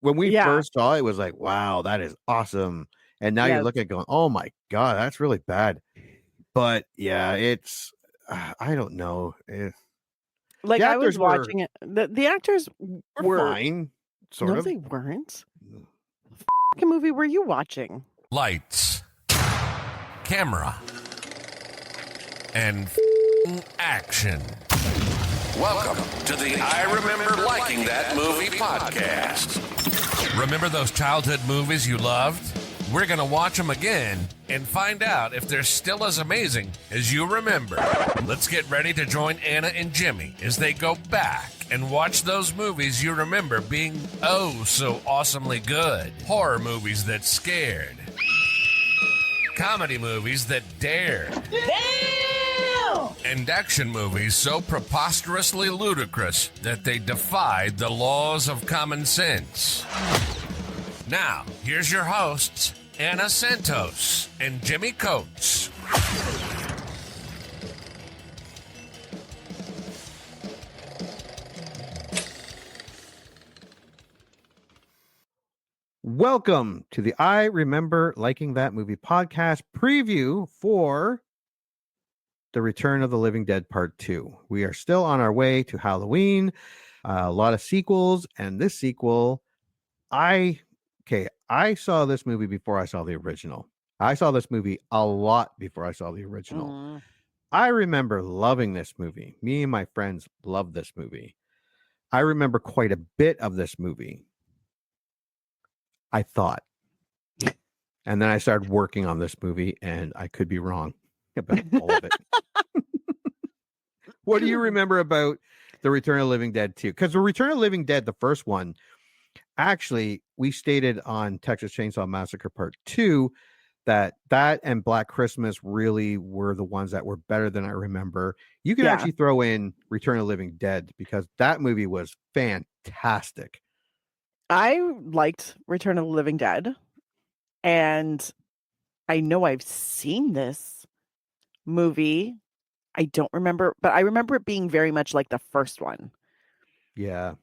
when we Yeah. first saw it, it was like, wow, that is awesome. And now you're Yes. looking at it going, oh my God, that's really bad. But yeah, it's, I don't know. Like, The I was actors watching it. The actors were were fine, sort no, of. they weren't. What fucking movie were you watching? Lights, camera, and action. Welcome to the I Remember Liking That Movie podcast. Remember those childhood movies you loved? We're going to watch them again and find out if they're still as amazing as you remember. Let's get ready to join Anna and Jimmy as they go back and watch those movies you remember being oh so awesomely good. Horror movies that scared. Comedy movies that dared. Damn! And action movies so preposterously ludicrous that they defied the laws of common sense. Now, here's your hosts, Anna Santos and Jimmy Coates. Welcome to the I Remember Liking That Movie podcast preview for The Return of the Living Dead Part 2. We are still on our way to Halloween, a lot of sequels, and this sequel, I saw this movie before I saw the original. I saw this movie a lot before I saw the original. I remember loving this movie. Me and my friends loved this movie. I remember quite a bit of this movie. I thought. And then I started working on this movie, and I could be wrong about all of it. What do you remember about The Return of the Living Dead 2? Because The Return of the Living Dead, the first one, actually, we stated on Texas Chainsaw Massacre Part 2 that and Black Christmas really were the ones that were better than I remember. You can actually throw in Return of the Living Dead because that movie was fantastic. I liked Return of the Living Dead, and I know I've seen this movie. I don't remember, but I remember it being very much like the first one. Yeah.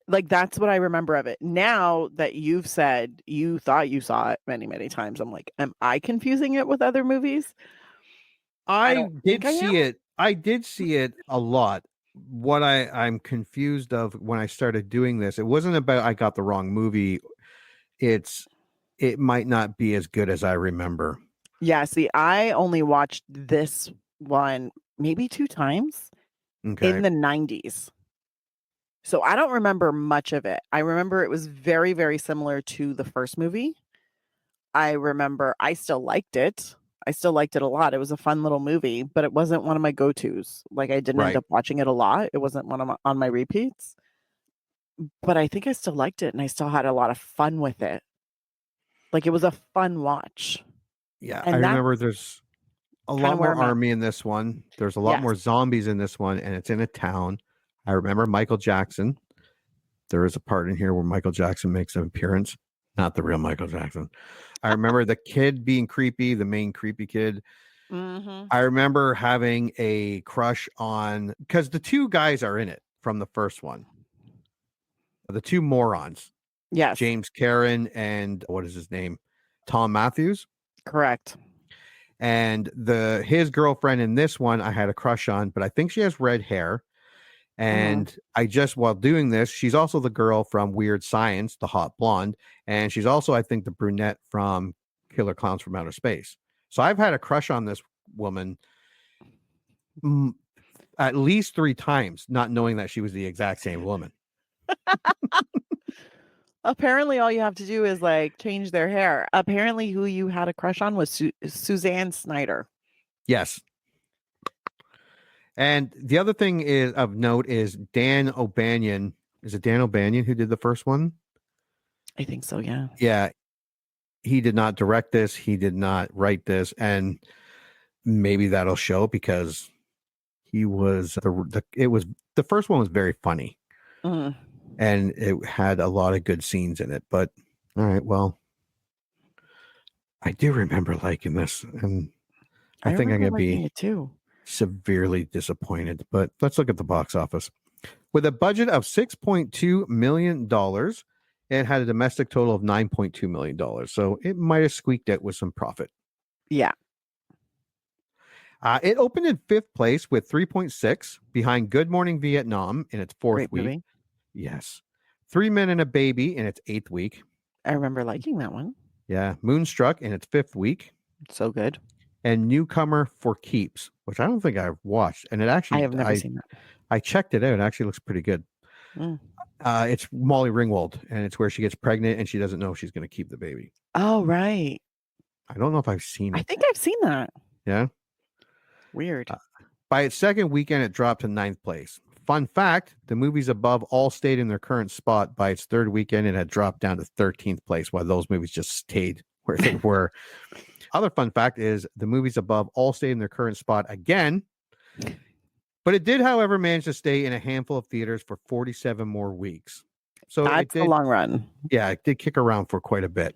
Like, that's what I remember of it. Now that you've said you thought you saw it many, many times, I'm like, am I confusing it with other movies? I did see it a lot. What I'm confused of when I started doing this, it wasn't about I got the wrong movie. It might not be as good as I remember. Yeah, see, I only watched this one maybe 2 times in the 90s. So I don't remember much of it. I remember it was very, very similar to the first movie. I remember I still liked it. I still liked it a lot. It was a fun little movie, but it wasn't one of my go-tos. Like, I didn't end up watching it a lot. It wasn't one of on my repeats. But I think I still liked it, and I still had a lot of fun with it. Like, it was a fun watch. Yeah, and I remember there's a lot more army in this one. There's a lot more zombies in this one, and it's in a town. I remember Michael Jackson. There is a part in here where Michael Jackson makes an appearance. Not the real Michael Jackson. I remember the kid being creepy, the main creepy kid. Mm-hmm. I remember having a crush on, because the 2 guys are in it from the first one. The 2 morons. Yes. James Karen and what is his name? Thom Mathews. Correct. And his girlfriend in this one, I had a crush on, but I think she has red hair. And while doing this, she's also the girl from Weird Science, the hot blonde. And she's also, I think, the brunette from Killer Clowns from Outer Space. So I've had a crush on this woman at least 3 times, not knowing that she was the exact same woman. Apparently, all you have to do is like change their hair. Apparently, who you had a crush on was Suzanne Snyder. Yes. And the other thing is of note is Dan O'Banion. Is it Dan O'Banion who did the first one? I think so, yeah. Yeah. He did not direct this. He did not write this. And maybe that'll show because he was the first one was very funny. Mm. And it had a lot of good scenes in it. But all right, well, I do remember liking this. And I think I'm going to be it too. Severely disappointed, but let's look at the box office. With a budget of $6.2 million, It had a domestic total of $9.2 million. So it might have squeaked out with some profit. Yeah. It opened in 5th place with 3.6 behind Good Morning Vietnam in its 4th Great week. movie. Yes. 3 Men and a Baby in its 8th week. I remember liking that one. Yeah. Moonstruck in its 5th week. So good. And Newcomer for Keeps, which I don't think I've watched. And it actually, I have never seen that. I checked it out. It actually looks pretty good. Mm. It's Molly Ringwald, and it's where she gets pregnant and she doesn't know she's going to keep the baby. Oh, right. I don't know if I've seen it. I think I've seen that. Yeah. Weird. By its 2nd weekend, it dropped to 9th place. Fun fact, the movies above all stayed in their current spot. By its 3rd weekend, it had dropped down to 13th place, while those movies just stayed where they were. Other fun fact is the movies above all stayed in their current spot again. But it did, however, manage to stay in a handful of theaters for 47 more weeks. So that's a long run. Yeah, it did kick around for quite a bit.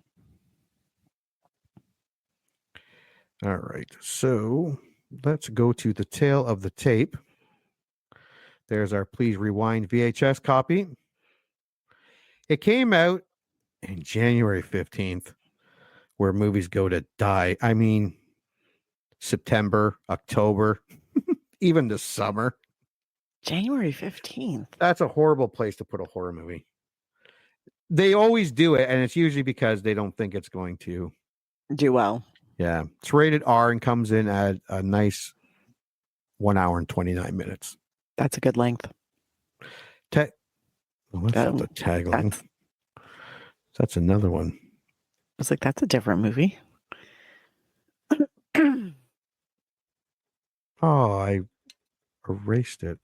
All right. So let's go to the tail of the tape. There's our Please Rewind VHS copy. It came out in January 15th, where movies go to die. I mean, September, October, even the summer. January 15th. That's a horrible place to put a horror movie. They always do it, and it's usually because they don't think it's going to do well. Yeah. It's rated R and comes in at a nice 1 hour and 29 minutes. That's a good length. That's not the tagline. That's another one. I was like, that's a different movie. Oh, I erased it.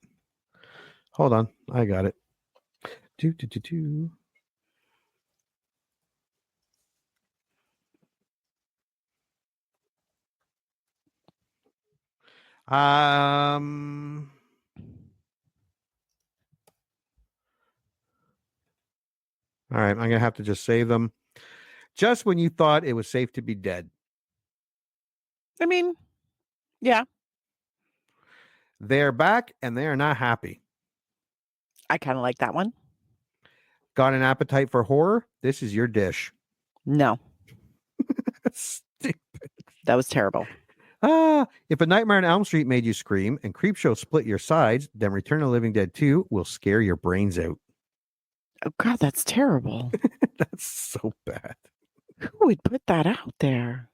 Hold on. I got it. All right, I'm gonna have to just save them. Just when you thought it was safe to be dead. I mean, yeah. They're back and they are not happy. I kind of like that one. Got an appetite for horror? This is your dish. No. Stupid. That was terrible. If A Nightmare on Elm Street made you scream and Creepshow split your sides, then Return of the Living Dead 2 will scare your brains out. Oh, God, that's terrible. That's so bad. Who would put that out there?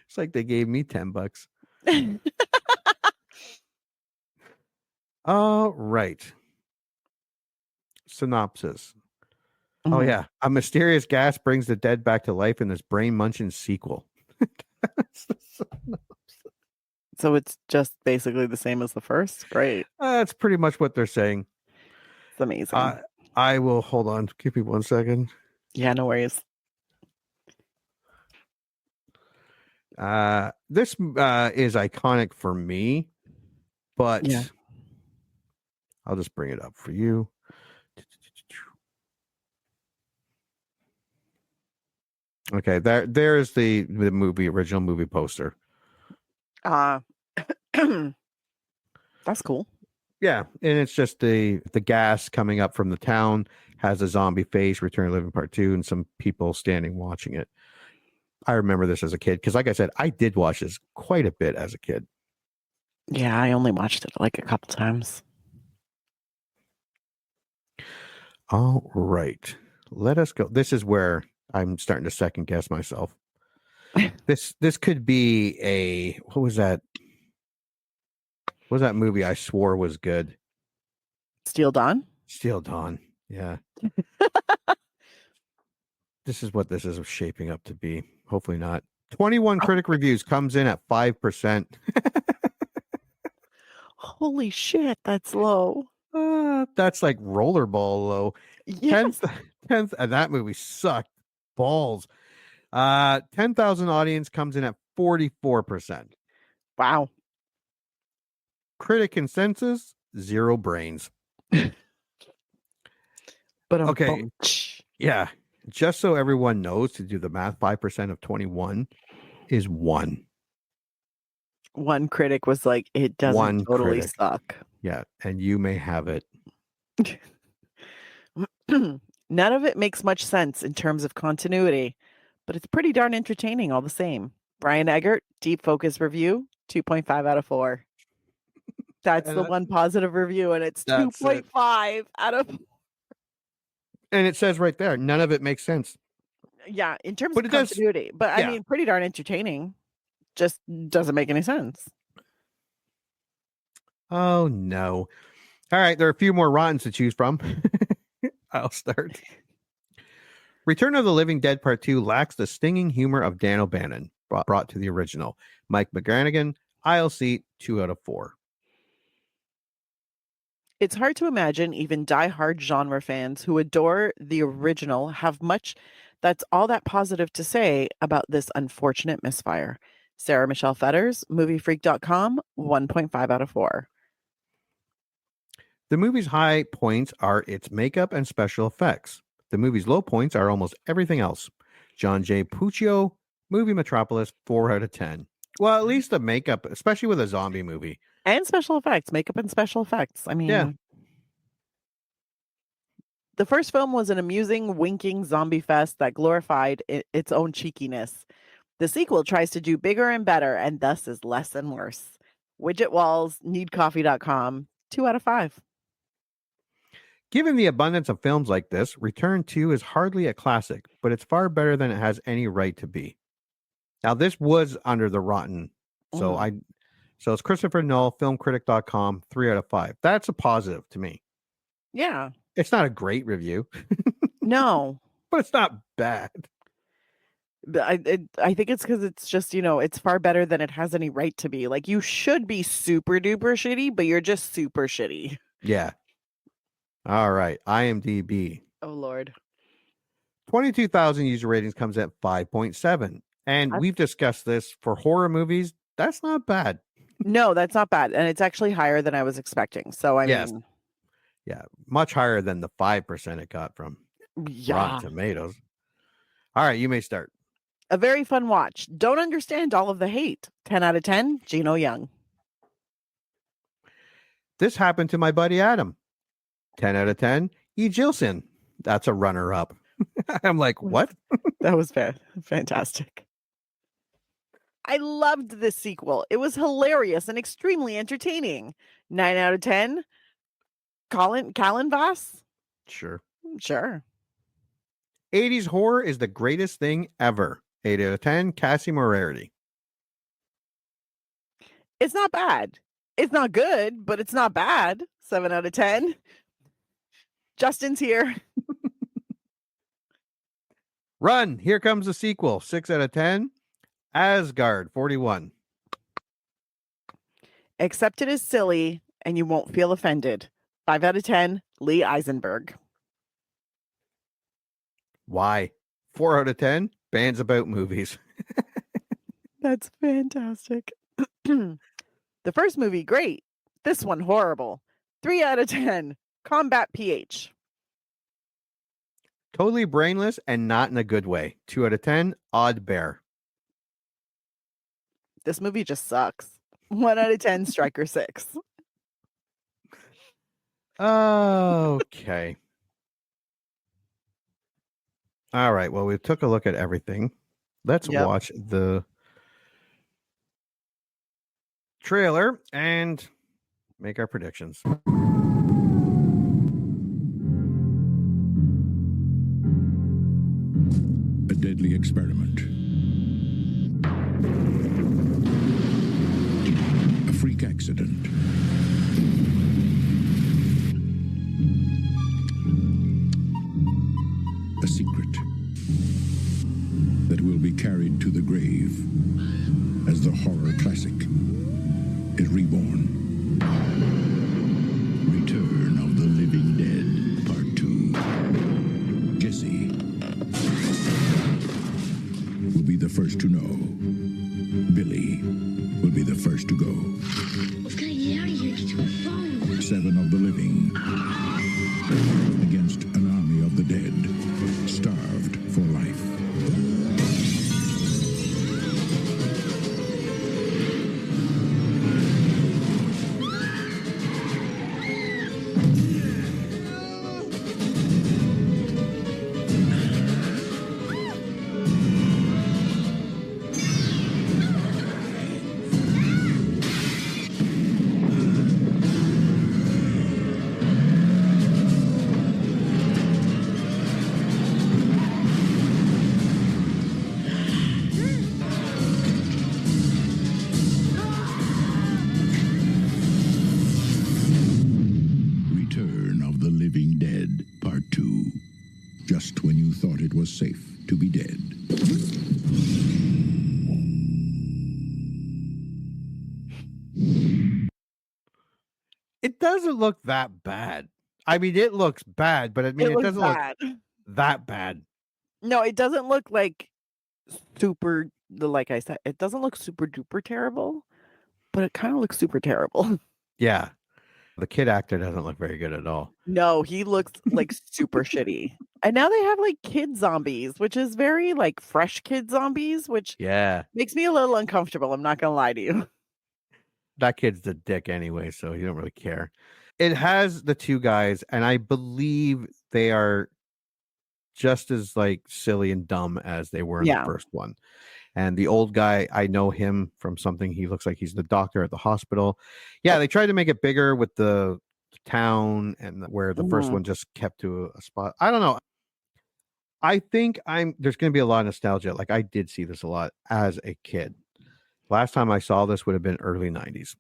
It's like they gave me $10. All right. Synopsis. Mm-hmm. Oh, yeah. A mysterious gas brings the dead back to life in this brain-munching sequel. So it's just basically the same as the first? Great. That's pretty much what they're saying. It's amazing. I will, hold on. Give me 1 second. Yeah, no worries. This is iconic for me, but yeah. I'll just bring it up for you. Okay, there's the original movie poster. That's cool. Yeah, and it's just the gas coming up from the town, has a zombie face, Return of the Living Part 2, and some people standing watching it. I remember this as a kid because, like I said, I did watch this quite a bit as a kid. Yeah, I only watched it like a couple times. All right, let us go. This is where I'm starting to second guess myself. This could be what was that? What was that movie I swore was good? Steel Dawn? Steel Dawn. Yeah. This is what this is shaping up to be. Hopefully not. 21 critic reviews, comes in at 5%. Holy shit, that's low. That's like rollerball low. Yes. 10th, and that movie sucked balls. 10,000 audience comes in at 44%. Wow. Critic consensus, 0 brains. But okay. Yeah. Just so everyone knows, to do the math, 5% of 21 is 1. One critic was like, it doesn't totally suck. Yeah. And you may have it. None of it makes much sense in terms of continuity, but it's pretty darn entertaining all the same. Brian Eggert, Deep Focus Review, 2.5 out of 4. That's the one positive review, and it's 2.5 out of. And it says right there, none of it makes sense. Yeah, in terms of continuity. But I mean, pretty darn entertaining. Just doesn't make any sense. Oh, no. All right, there are a few more rottens to choose from. I'll start. Return of the Living Dead Part 2 lacks the stinging humor of Dan O'Bannon, brought to the original. Mike McGranagan, aisle seat, 2 out of 4. It's hard to imagine even die-hard genre fans who adore the original have much that's all that positive to say about this unfortunate misfire. Sarah Michelle Fetters, moviefreak.com, 1.5 out of 4. The movie's high points are its makeup and special effects. The movie's low points are almost everything else. John J. Puccio, Movie Metropolis, 4 out of 10. Well, at least the makeup, especially with a zombie movie. And special effects, makeup and special effects. I mean, The first film was an amusing, winking zombie fest that glorified its own cheekiness. The sequel tries to do bigger and better, and thus is less and worse. Widget Walls, needcoffee.com, 2 out of 5. Given the abundance of films like this, Return 2 is hardly a classic, but it's far better than it has any right to be. Now, this was under the rotten, so it's Christopher Null, filmcritic.com, 3 out of 5. That's a positive to me. Yeah. It's not a great review. No. But it's not bad. I think it's because it's just, it's far better than it has any right to be. Like, you should be super duper shitty, but you're just super shitty. Yeah. All right. IMDb. Oh, Lord. 22,000 user ratings comes at 5.7. And we've discussed this for horror movies. That's not bad. No, that's not bad. And it's actually higher than I was expecting. So, I mean. Yeah. Much higher than the 5% it got from Rotten Tomatoes. All right. You may start. A very fun watch. Don't understand all of the hate. 10 out of 10, Gino Young. This happened to my buddy Adam. 10 out of 10, E. Gilson. That's a runner-up. I'm like, what? That was fantastic. I loved this sequel. It was hilarious and extremely entertaining. 9 out of 10, Callan Voss? Sure. 80s horror is the greatest thing ever. 8 out of 10, Cassie Moriarty. It's not bad. It's not good, but it's not bad. 7 out of 10. Justin's here. Run. Here comes the sequel. 6 out of 10. Asgard, 41. Accept it as silly and you won't feel offended. 5 out of 10, Lee Eisenberg. Why? 4 out of 10, Bands About Movies. That's fantastic. The first movie, great. This one, horrible. 3 out of 10, Combat PH. Totally brainless and not in a good way. 2 out of 10, Odd Bear. This movie just sucks. 1 out of 10, Striker 6. Okay. All right. Well, we took a look at everything. Let's watch the trailer and make our predictions. A deadly experiment. A freak accident. A secret that will be carried to the grave as the horror classic is reborn. Return of the Living Dead, Part 2. Jesse will be the first to know. Billy will be the first to go. Let's get out of here. Get to a phone. 7 of the living against an army of the dead, starved for life. it was safe to be dead. It doesn't look that bad. I mean, it looks bad, but I mean, it looks doesn't bad. look that bad. No, it doesn't look like super, like I said, it doesn't look super duper terrible, but it kind of looks super terrible. Yeah. The kid actor doesn't look very good at all. No, he looks like super shitty. And now they have like kid zombies, which is very like fresh kid zombies, which makes me a little uncomfortable. I'm not going to lie to you. That kid's the dick anyway, so you don't really care. It has the two guys, and I believe they are just as like silly and dumb as they were in the first one. And the old guy, I know him from something. He looks like he's the doctor at the hospital. Yeah, they tried to make it bigger with the town, and where the first one just kept to a spot. I don't know. I think there's going to be a lot of nostalgia. Like, I did see this a lot as a kid. Last time I saw this would have been early 90s.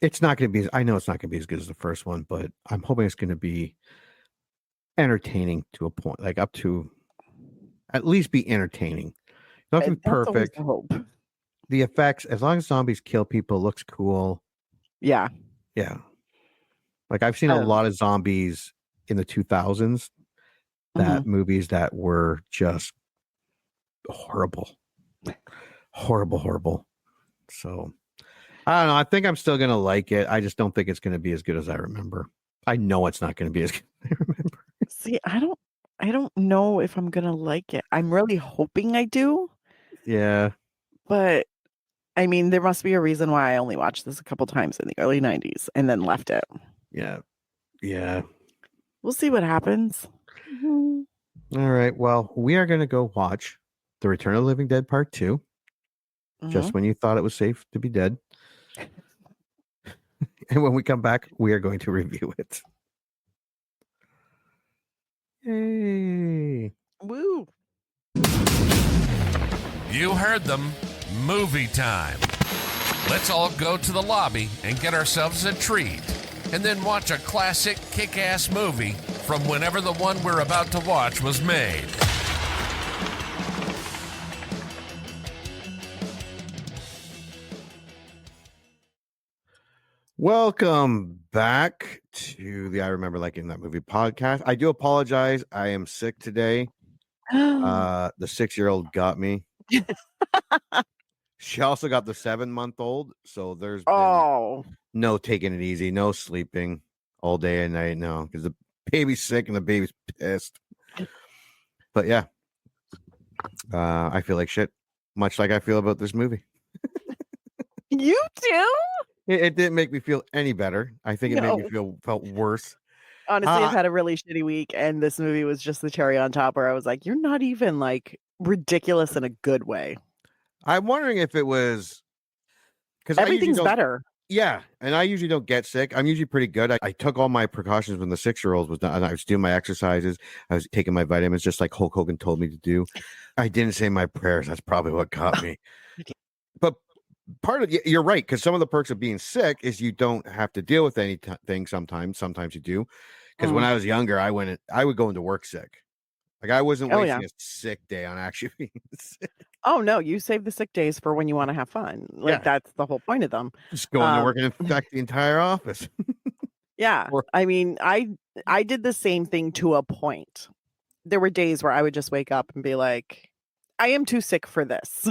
It's not going to be, I know it's not going to be as good as the first one, but I'm hoping it's going to be entertaining to a point, like up to at least be entertaining. Not to be perfect. The hope. The effects, as long as zombies kill people, looks cool. Yeah. Yeah. Like, I've seen a lot of zombies in the 2000s, that movies that were just horrible. Horrible. So, I don't know. I think I'm still going to like it. I just don't think it's going to be as good as I remember. I know it's not going to be as good as I remember. See, I don't know if I'm going to like it. I'm really hoping I do. Yeah. But I mean, there must be a reason why I only watched this a couple times in the early 90s and then left it. Yeah. We'll see what happens. All right. Well, we are going to go watch The Return of the Living Dead Part 2. Just when you thought it was safe to be dead. And when we come back, we are going to review it. Yay. Woo. You heard them. Movie time. Let's all go to the lobby and get ourselves a treat, and then watch a classic kick-ass movie from whenever the one we're about to watch was made. Welcome back to the I Remember Liking That Movie podcast. I do apologize. I am sick today. The 6-year-old got me. She also got the 7-month-old. So there's been no taking it easy, no sleeping all day and night. No, because the baby's sick and the baby's pissed. But yeah, I feel like shit, much like I feel about this movie. You too? It didn't make me feel any better. I think it made me felt worse. Honestly, I've had a really shitty week, and this movie was just the cherry on top where I was like, you're not even like ridiculous in a good way. I'm wondering if it was because everything's better. Yeah, and I usually don't get sick. I'm usually pretty good. I took all my precautions when the 6-year-old was done. I was doing my exercises. I was taking my vitamins just like Hulk Hogan told me to do. I didn't say my prayers. That's probably what got me. But part of you're right, because some of the perks of being sick is you don't have to deal with anything. Sometimes you do. Because when I was younger, I would go into work sick. Like, I wasn't wasting a sick day on actually being sick. Oh no, you save the sick days for when you want to have fun. Like, that's the whole point of them. Just go into work and infect the entire office. Yeah. I mean, I did the same thing to a point. There were days where I would just wake up and be like, I am too sick for this.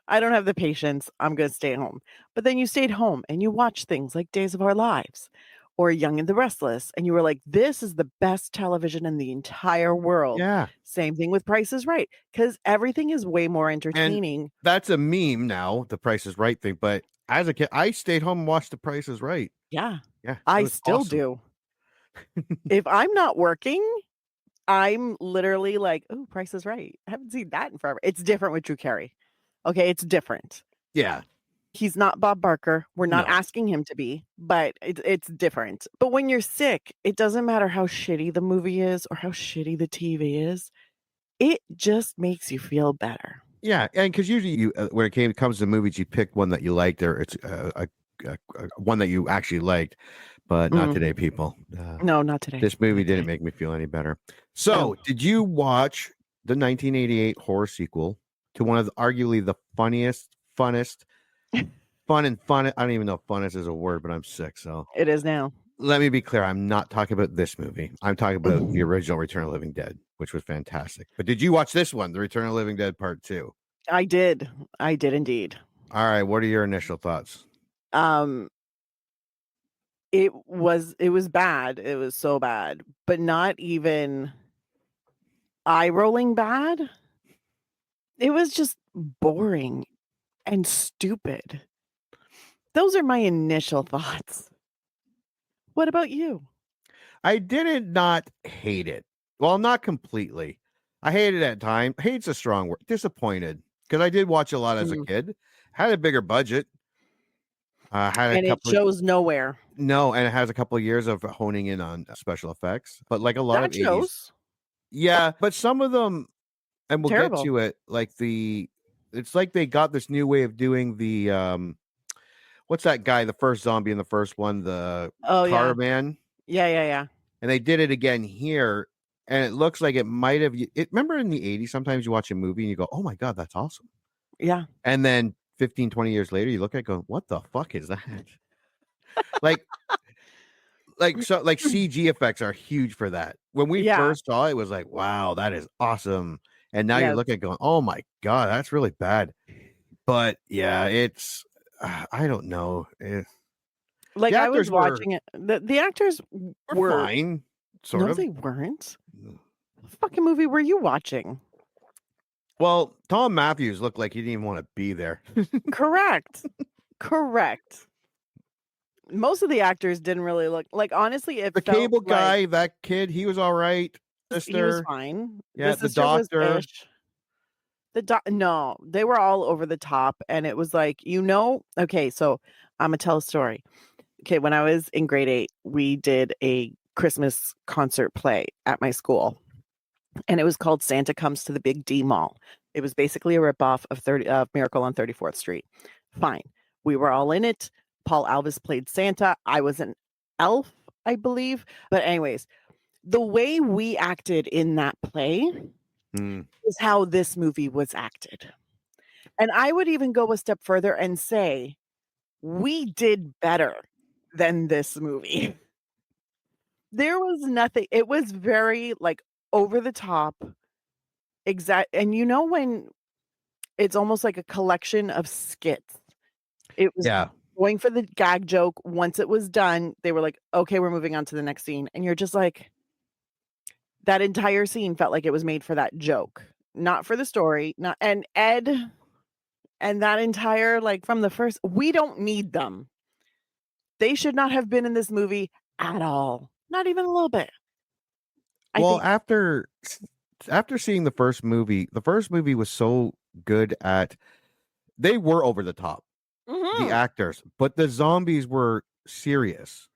I don't have the patience. I'm going to stay home. But then you stayed home and you watched things like Days of Our Lives or Young and the Restless. And you were like, this is the best television in the entire world. Yeah. Same thing with Price is Right. Because everything is way more entertaining. And that's a meme now, the Price is Right thing. But as a kid, I stayed home and watched the Price is Right. Yeah. Yeah. I still do. If I'm not working, I'm literally like, oh, Price is Right. I haven't seen that in forever. It's different with Drew Carey. Okay, it's different. Yeah. He's not Bob Barker. We're not asking him to be, but it's different. But when you're sick, it doesn't matter how shitty the movie is or how shitty the TV is. It just makes you feel better. Yeah, and because usually you, when it comes to movies, you pick one that you liked, or it's one that you actually liked. but not today, people. No, not today. This movie didn't make me feel any better. So, did you watch the 1988 horror sequel to one of arguably the funniest, funnest, fun? I don't even know if funnest is a word, but I'm sick. So it is now. Let me be clear. I'm not talking about this movie. I'm talking about the original Return of the Living Dead, which was fantastic. But did you watch this one, The Return of the Living Dead Part 2? I did. I did indeed. All right. What are your initial thoughts? It was bad. It was so bad, but not even eye-rolling bad. It was just boring and stupid. Those are my initial thoughts. What about you? I did not hate it. Well, not completely. I hated it at time. Hate's a strong word. Disappointed, because I did watch a lot as a kid. Had a bigger budget. And it shows nowhere. No, and it has a couple of years of honing in on special effects. But like a lot of 80s. Shows. Yeah, but some of them, and we'll Terrible. get to it, it's like they got this new way of doing the what's that guy, the first zombie in the first one, the car man? Yeah. And they did it again here, and it looks like it might have. Remember in the 80s, sometimes you watch a movie and you go, oh my God, that's awesome. Yeah. And then 15, 20 years later, you look at it and go, what the fuck is that? like CG effects are huge for that. When we first saw it, it was like, wow, that is awesome. And now you look at it going, oh my God, that's really bad. But yeah, it's, I don't know. Like I was watching it. The actors were fine, sort of. No, they weren't. What fucking movie were you watching? Well, Thom Mathews looked like he didn't even want to be there. Correct. Most of the actors didn't really look like, honestly, the cable guy, that kid, he was all right. Sister, he was fine. Yeah, the doctor. No, they were all over the top, and it was like, okay, so I'm gonna tell a story. Okay, when I was in grade 8, we did a Christmas concert play at my school, and it was called Santa Comes to the Big D Mall. It was basically a ripoff of Miracle on 34th Street. Fine, we were all in it. Paul Alves played Santa. I was an elf, I believe. But anyways, the way we acted in that play is how this movie was acted. And I would even go a step further and say we did better than this movie. There was nothing. It was very like over the top. Exact. And when it's almost like a collection of skits. It was going for the gag joke. Once it was done, they were like, okay, we're moving on to the next scene. And you're just like, that entire scene felt like it was made for that joke, not for the story. And Ed and that entire, like, from the first, we don't need them. They should not have been in this movie at all. Not even a little bit. After seeing the first movie was so good at, they were over the top. The actors, but the zombies were serious.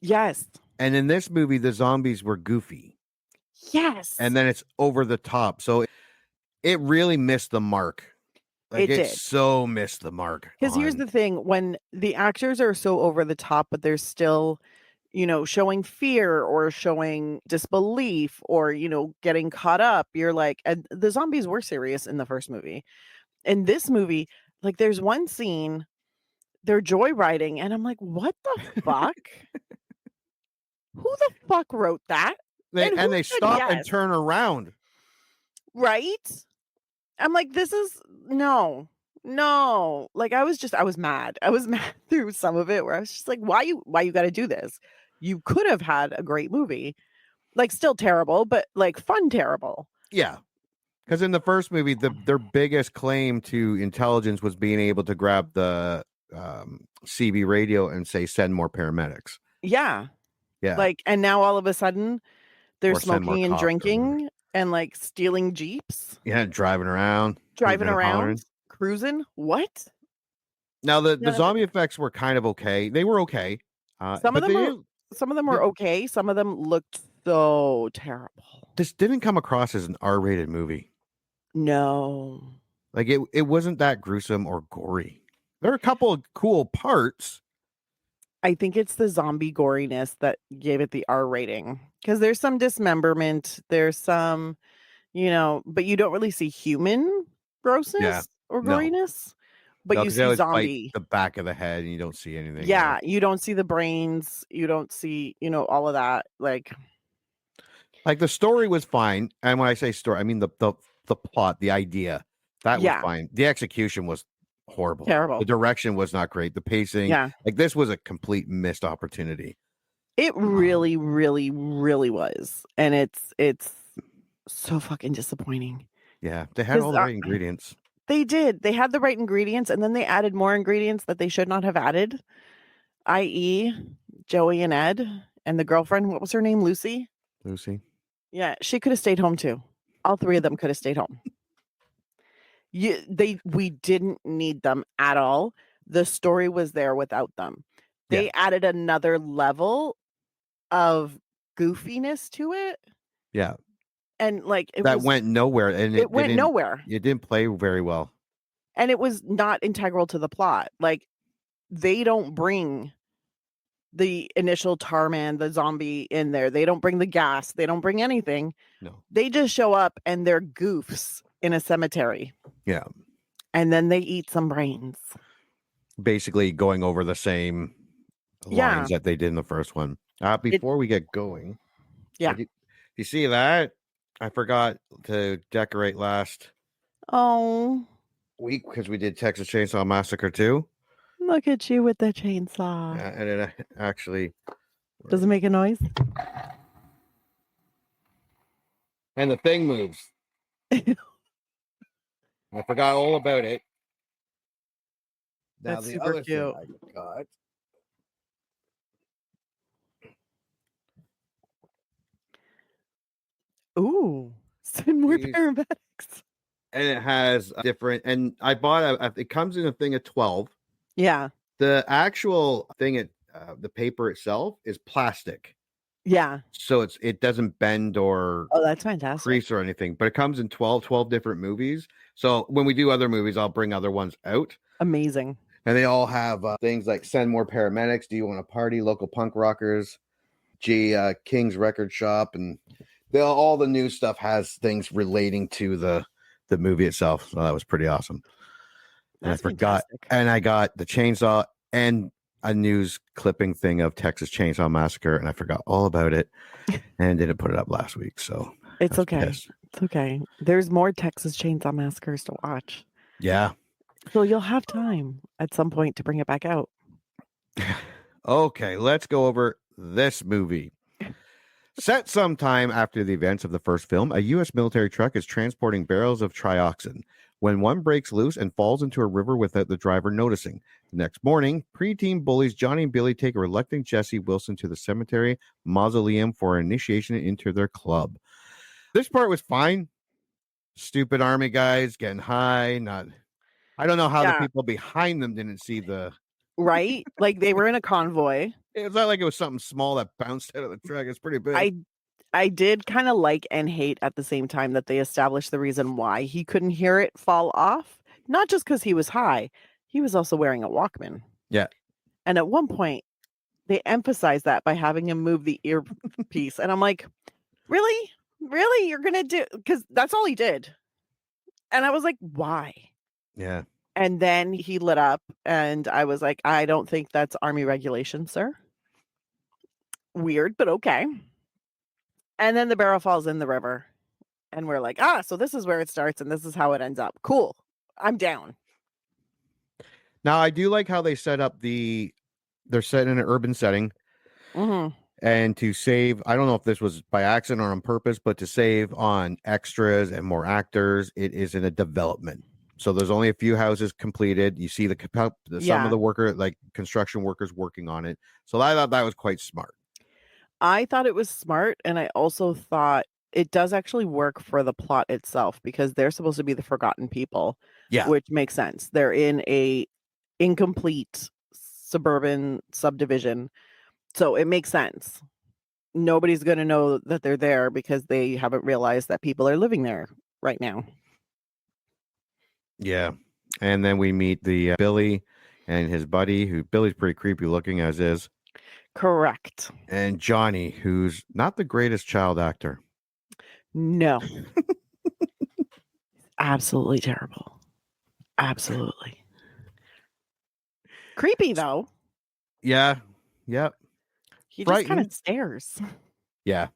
Yes. And in this movie, the zombies were goofy. Yes. And then it's over the top. So it really missed the mark. Like it so missed the mark. Because here's the thing, when the actors are so over the top, but they're still, showing fear or showing disbelief or, getting caught up, you're like, and the zombies were serious in the first movie. In this movie, like there's one scene, they're joyriding, and I'm like, what the fuck? Who the fuck wrote that? They stop and turn around. Right? I'm like, this is no. Like I was mad. I was mad through some of it where I was just like, why you got to do this? You could have had a great movie. Like still terrible, but like fun terrible. Yeah. Because in the first movie, their biggest claim to intelligence was being able to grab the CB radio and say, send more paramedics. Yeah. Yeah. Like, and now all of a sudden they're smoking and drinking and like stealing Jeeps. Yeah. Driving around, cruising. What? Now the zombie effects were kind of okay. They were okay. Some of them were okay. Some of them looked so terrible. This didn't come across as an R-rated movie. No. Like it wasn't that gruesome or gory. There are a couple of cool parts. I think it's the zombie goriness that gave it the R rating. Because there's some dismemberment, there's some, but you don't really see human Yeah. grossness or No. goriness, but No, you because they see always bite zombie. the back of the head and you don't see anything. Yeah, you don't see the brains, you don't see, all of that. Like the story was fine. And when I say story, I mean the plot, the idea. That was fine. The execution was horrible. Terrible. The direction was not great. The pacing. Yeah. Like this was a complete missed opportunity. It really, really, really was. And it's so fucking disappointing. Yeah. They had all the right ingredients. They did. They had the right ingredients, and then they added more ingredients that they should not have added, i.e. Joey and Ed and the girlfriend. What was her name? Lucy? Lucy. Yeah, she could have stayed home too. All three of them could have stayed home. We didn't need them at all. The story was there without them. They added another level of goofiness to it. Yeah. And like that went nowhere. And it went nowhere. It didn't play very well. And it was not integral to the plot. Like they don't bring the initial Tarman, the zombie in there. They don't bring the gas. They don't bring anything. No. They just show up and they're goofs in a cemetery. Yeah. And then they eat some brains. Basically going over the same lines that they did in the first one. Before we get going. Yeah. You see that? I forgot to decorate last week because we did Texas Chainsaw Massacre 2. Look at you with the chainsaw. And it actually... Does it make a noise? And the thing moves. I forgot all about it. Now That's the super other cute. thing I got... Ooh, send more paramedics. And it has different, and I bought it comes in a thing of 12. Yeah. The actual thing, the paper itself is plastic. Yeah. So it doesn't bend or that's fantastic. Crease or anything, but it comes in 12 different movies. So when we do other movies, I'll bring other ones out. Amazing. And they all have things like send more paramedics. Do you want to party? Local punk rockers. King's record shop. And all the new stuff has things relating to the movie itself. So that was pretty awesome. And I forgot. Fantastic. And I got the chainsaw and a news clipping thing of Texas Chainsaw Massacre. And I forgot all about it and didn't put it up last week. So it's okay. Pissed. It's okay. There's more Texas Chainsaw Massacres to watch. Yeah. So you'll have time at some point to bring it back out. Okay, let's go over this movie. Set sometime after the events of the first film, a U.S. military truck is transporting barrels of trioxin when one breaks loose and falls into a river without the driver noticing. The next morning, preteen bullies Johnny and Billy take a reluctant Jesse Wilson to the cemetery mausoleum for initiation into their club. This part was fine. Stupid army guys getting high. I don't know how the people behind them didn't see the... Right? Like they were in a convoy. It's not like it was something small that bounced out of the truck. It's pretty big. I did kind of like and hate at the same time that they established the reason why he couldn't hear it fall off. Not just because he was high. He was also wearing a Walkman. Yeah. And at one point, they emphasized that by having him move the earpiece. And I'm like, really? Really? You're going to do... Because that's all he did. And I was like, why? Yeah. And then he lit up and I was like, I don't think that's Army regulation, sir. Weird, but okay. And then the barrel falls in the river. And we're like, so this is where it starts and this is how it ends up. Cool. I'm down. Now, I do like how they set up they're set in an urban setting. Mm-hmm. And to save, I don't know if this was by accident or on purpose, but to save on extras and more actors, it is in a development. So there's only a few houses completed. You see some of the construction workers working on it. So I thought that was quite smart. I thought it was smart. And I also thought it does actually work for the plot itself because they're supposed to be the forgotten people. Yeah. Which makes sense. They're in a incomplete suburban subdivision. So it makes sense. Nobody's going to know that they're there because they haven't realized that people are living there right now. Yeah. And then we meet the Billy and his buddy, who Billy's pretty creepy looking as is. Correct. And Johnny, who's not the greatest child actor. No. Absolutely terrible. Absolutely. Creepy, though. Yeah. Yep. He just kind of Frightened. stares. Yeah.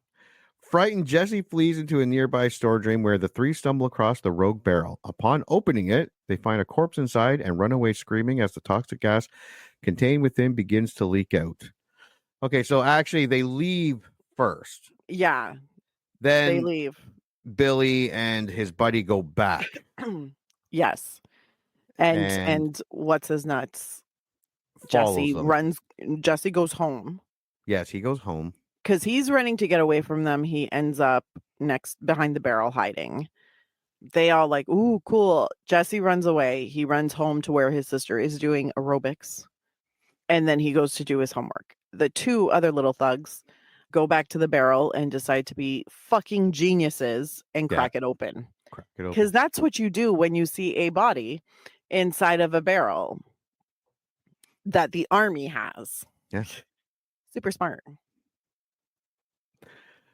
Frightened, Jesse flees into a nearby storage room where the three stumble across the rogue barrel. Upon opening it, they find a corpse inside and run away screaming as the toxic gas contained within begins to leak out. Okay, so actually they leave first. Yeah. Then they leave. Billy and his buddy go back. Yes. And what's his nuts? Jesse goes home. Yes, he goes home. Because he's running to get away from them. He ends up behind the barrel hiding. They all like, ooh, cool. Jesse runs away. He runs home to where his sister is doing aerobics. And then he goes to do his homework. The two other little thugs go back to the barrel and decide to be fucking geniuses and crack it open. Because that's what you do when you see a body inside of a barrel that the army has. Yeah. Super smart.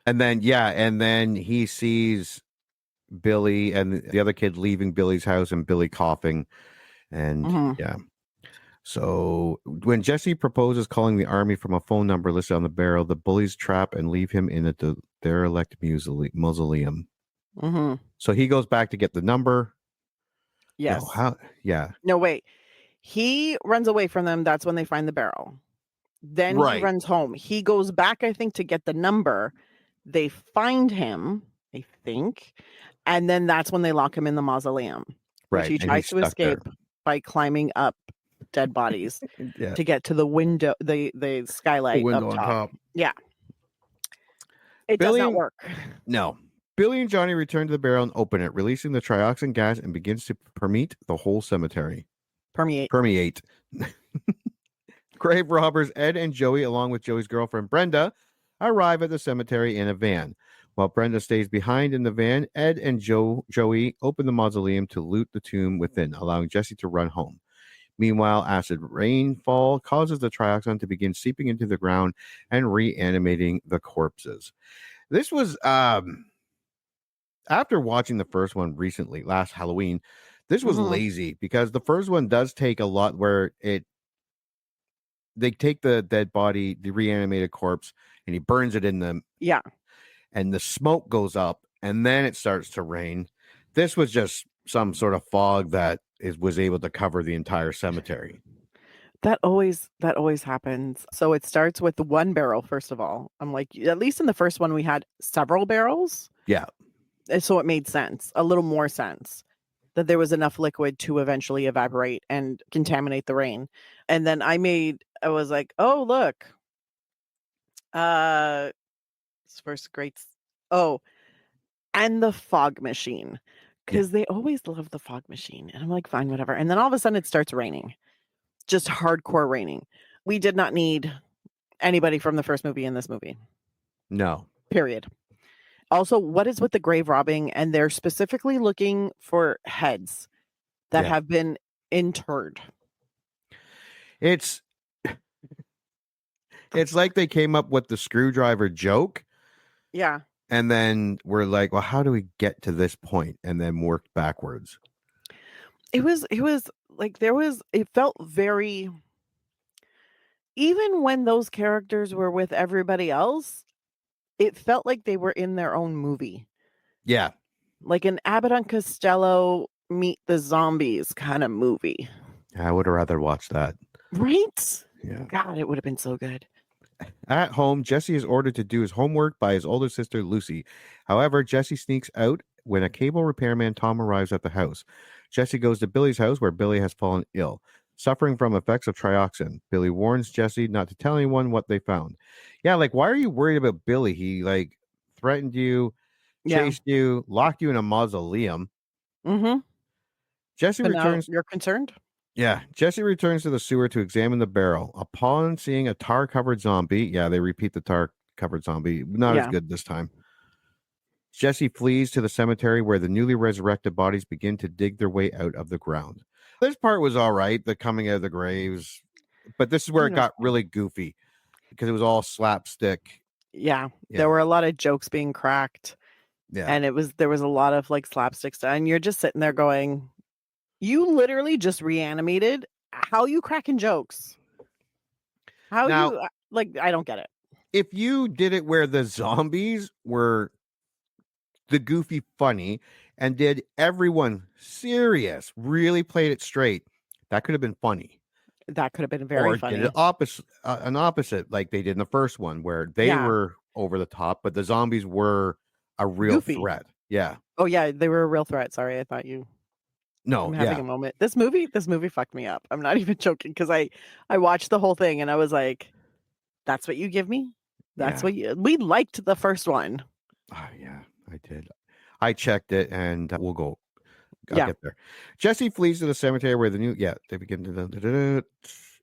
And then he sees Billy and the other kid leaving Billy's house and Billy coughing. And so when Jesse proposes calling the army from a phone number listed on the barrel, the bullies trap and leave him in a derelict mausoleum. Mm-hmm. So he goes back to get the number. Yes. No, No, wait. He runs away from them. That's when they find the barrel. Then he runs home. He goes back, I think, to get the number. They find him, I think. And then that's when they lock him in the mausoleum. Right. He tries to escape by climbing up dead bodies to get to the window, the skylight window up on top. Yeah. It does not work. No. Billy and Johnny return to the barrel and open it, releasing the trioxin gas and begins to permeate the whole cemetery. Permeate. Grave robbers Ed and Joey, along with Joey's girlfriend Brenda, arrive at the cemetery in a van. While Brenda stays behind in the van, Ed and Joey open the mausoleum to loot the tomb within, allowing Jesse to run home. Meanwhile, acid rainfall causes the trioxin to begin seeping into the ground and reanimating the corpses. This was, after watching the first one recently, last Halloween, this was lazy because the first one does take a lot where they take the dead body, the reanimated corpse, and he burns it in them. Yeah. And the smoke goes up, and then it starts to rain. This was just some sort of fog that was able to cover the entire cemetery. That always happens. So it starts with the one barrel, first of all. I'm like, at least in the first one, we had several barrels. Yeah. So it made sense, a little more sense, that there was enough liquid to eventually evaporate and contaminate the rain. And then I was like, oh, look. First great. Oh, and the fog machine. Because they always love the fog machine. And I'm like, fine, whatever. And then all of a sudden it starts raining. Just hardcore raining. We did not need anybody from the first movie in this movie. No. Period. Also, what is with the grave robbing? And they're specifically looking for heads that have been interred. It's like they came up with the screwdriver joke. Yeah. And then we're like, well, how do we get to this point? And then worked backwards. It was like it felt very, even when those characters were with everybody else, it felt like they were in their own movie. Yeah. Like an Abbott and Costello meet the zombies kind of movie. I would have rather watched that. Right? Yeah. God, it would have been so good. At home, Jesse is ordered to do his homework by his older sister, Lucy. However, Jesse sneaks out when a cable repairman, Tom, arrives at the house. Jesse goes to Billy's house where Billy has fallen ill, suffering from effects of trioxin. Billy warns Jesse not to tell anyone what they found. Yeah, like, why are you worried about Billy? He, like, threatened you, chased you, locked you in a mausoleum. Mm-hmm. Jesse returns. You're concerned? Yeah, Jesse returns to the sewer to examine the barrel. Upon seeing a tar-covered zombie, they repeat the tar-covered zombie, not as good this time. Jesse flees to the cemetery where the newly resurrected bodies begin to dig their way out of the ground. This part was all right, the coming out of the graves, but this is where it got really goofy. because it was all slapstick. Yeah. Yeah. There were a lot of jokes being cracked. Yeah. And there was a lot of like slapstick stuff. And you're just sitting there going, you literally just reanimated. How are you cracking jokes? How Now, you like? I don't get it. If you did it where the zombies were the goofy funny and did everyone serious, really played it straight, that could have been funny. That could have been very funny. Or did it an opposite, like they did in the first one, where they were over the top, but the zombies were a real threat. Yeah. Oh yeah, they were a real threat. Sorry, I thought you. No, I'm having a moment. This movie fucked me up. I'm not even joking because I watched the whole thing and I was like, "That's what you give me? That's what you." We liked the first one. Oh, yeah, I did. I checked it, and we'll go. I'll get there. Jesse flees to the cemetery where they begin to.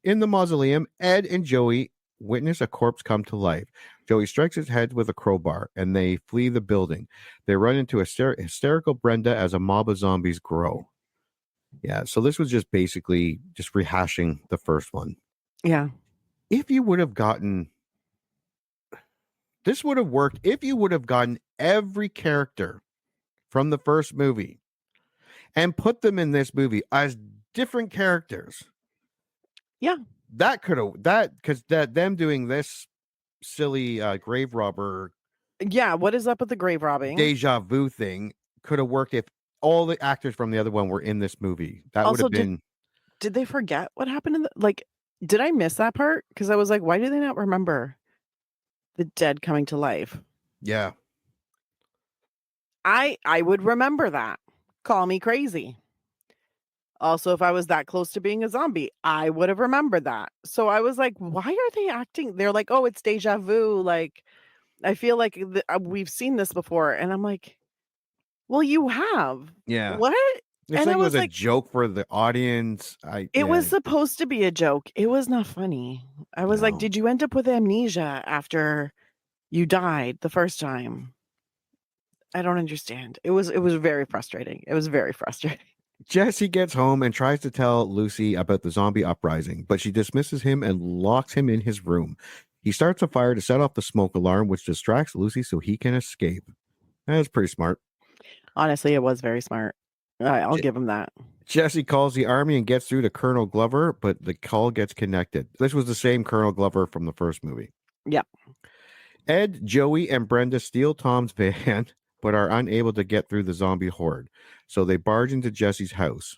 In the mausoleum, Ed and Joey witness a corpse come to life. Joey strikes his head with a crowbar, and they flee the building. They run into a hysterical Brenda as a mob of zombies grow. Yeah, so this was just basically just rehashing the first one. Yeah. If you would have gotten... This would have worked if you would have gotten every character from the first movie and put them in this movie as different characters. Yeah. Because them doing this silly grave robber. Yeah, what is up with the grave robbing? Deja vu thing could have worked if all the actors from the other one were in this movie. That would have been. Did they forget what happened in did I miss that part? Because I was like, why do they not remember the dead coming to life? Yeah. I would remember that. Call me crazy. Also, if I was that close to being a zombie, I would have remembered that. So I was like, why are they acting? They're like, oh, it's deja vu. Like, I feel like we've seen this before. And I'm like, well, you have. Yeah. What? And it was a joke for the audience. It was supposed to be a joke. It was not funny. I was like, did you end up with amnesia after you died the first time? I don't understand. It was very frustrating. It was very frustrating. Jesse gets home and tries to tell Lucy about the zombie uprising, but she dismisses him and locks him in his room. He starts a fire to set off the smoke alarm, which distracts Lucy so he can escape. That's pretty smart. Honestly, it was very smart. I'll give him that. Jesse calls the army and gets through to Colonel Glover, but the call gets connected. This was the same Colonel Glover from the first movie. Yep. Ed, Joey, and Brenda steal Tom's van, but are unable to get through the zombie horde. So they barge into Jesse's house.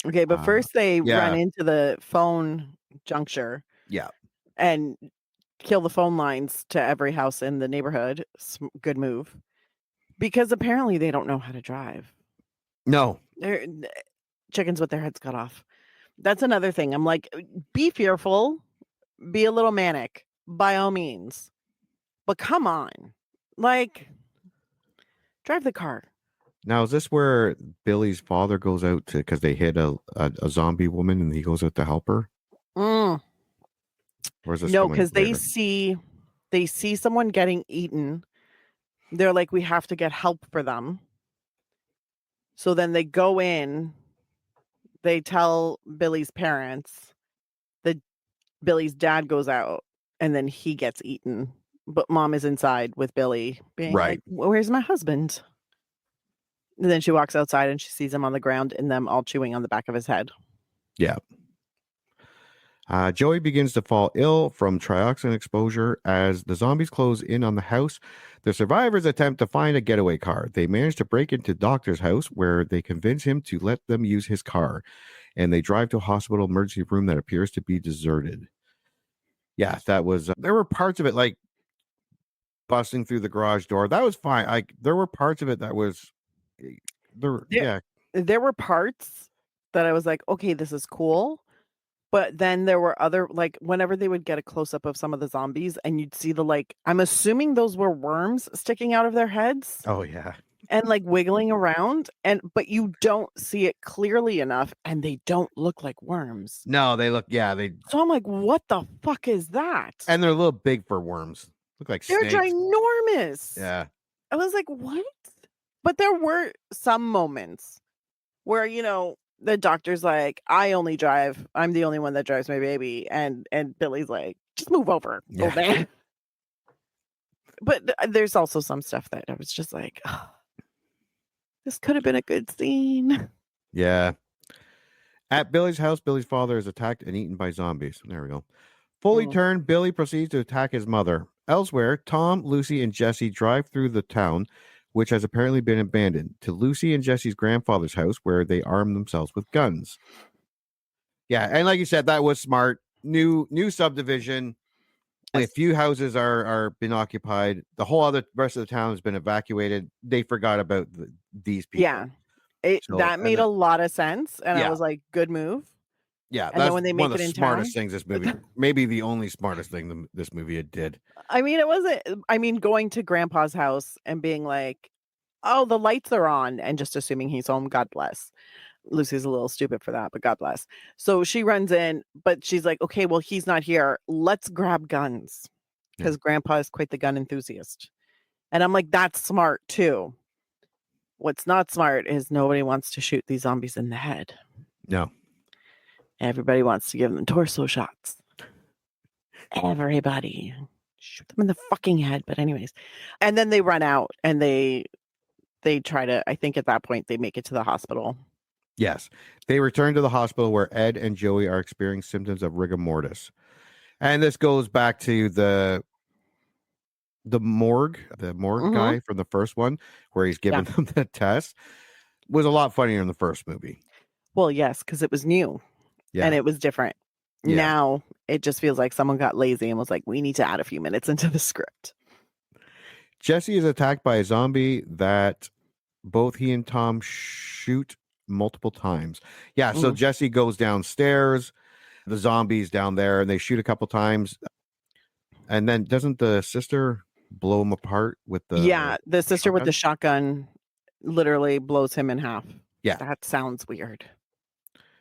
Okay, but first they run into the phone juncture. Yeah. And kill the phone lines to every house in the neighborhood. Good move. Because apparently they don't know how to drive. No. They're chickens with their heads cut off. That's another thing. I'm like, be fearful, be a little manic, by all means. But come on. Like, drive the car. Now, is this where Billy's father goes out to, because they hit a zombie woman and he goes out to help her? Or is this no, because they see someone getting eaten. They're like, we have to get help for them. So then they go in, they tell Billy's parents that Billy's dad goes out and then he gets eaten. But mom is inside with Billy being like, where's my husband? And then she walks outside and she sees him on the ground and them all chewing on the back of his head. Yeah. Joey begins to fall ill from trioxin exposure as the zombies close in on the house. The survivors attempt to find a getaway car. They manage to break into Doctor's house where they convince him to let them use his car. And they drive to a hospital emergency room that appears to be deserted. Yeah, that was... there were parts of it like busting through the garage door. That was fine. There were parts of it that was... There were parts that I was like, okay, this is cool. But then there were other, like, whenever they would get a close-up of some of the zombies and you'd see the, like, I'm assuming those were worms sticking out of their heads. Oh, yeah. And, like, wiggling around. But you don't see it clearly enough and they don't look like worms. No, they look, So I'm like, what the fuck is that? And they're a little big for worms. Look like they're snakes. Ginormous. Yeah. I was like, what? But there were some moments where, the doctor's like, I only drive. I'm the only one that drives my baby. And Billy's like, just move over, old man. But there's also some stuff that I was just like, oh, this could have been a good scene. Yeah. At Billy's house, Billy's father is attacked and eaten by zombies. There we go. Fully turned, Billy proceeds to attack his mother. Elsewhere, Tom, Lucy, and Jesse drive through the town, which has apparently been abandoned, to Lucy and Jesse's grandfather's house, where they arm themselves with guns. Yeah, and like you said, that was smart. New subdivision. Only a few houses are been occupied. The whole other rest of the town has been evacuated. They forgot about these people. Yeah, that made a lot of sense, and I was like, good move. Yeah, and that's then when they one make of the it in smartest town, things this movie, maybe the only smartest thing this movie did. I mean, it wasn't. I mean, going to Grandpa's house and being like, "Oh, the lights are on," and just assuming he's home. God bless. Lucy's a little stupid for that, but God bless. So she runs in, but she's like, "Okay, well, he's not here. Let's grab guns," because Grandpa is quite the gun enthusiast. And I'm like, "That's smart too." What's not smart is nobody wants to shoot these zombies in the head. No. Everybody wants to give them torso shots. Everybody. Shoot them in the fucking head. But anyways. And then they run out and they try to, I think at that point, they make it to the hospital. Yes. They return to the hospital where Ed and Joey are experiencing symptoms of rigor mortis. And this goes back to the morgue guy from the first one, where he's giving them the test. Was a lot funnier in the first movie. Well, yes, because it was new. Yeah. And it was different. Yeah. Now it just feels like someone got lazy and was like, we need to add a few minutes into the script. Jesse is attacked by a zombie that both he and Tom shoot multiple times. Yeah, so Jesse goes downstairs, the zombie's down there, and they shoot a couple times. And then doesn't the sister blow him apart with the the sister shotgun? With the shotgun literally blows him in half. Yeah. That sounds weird.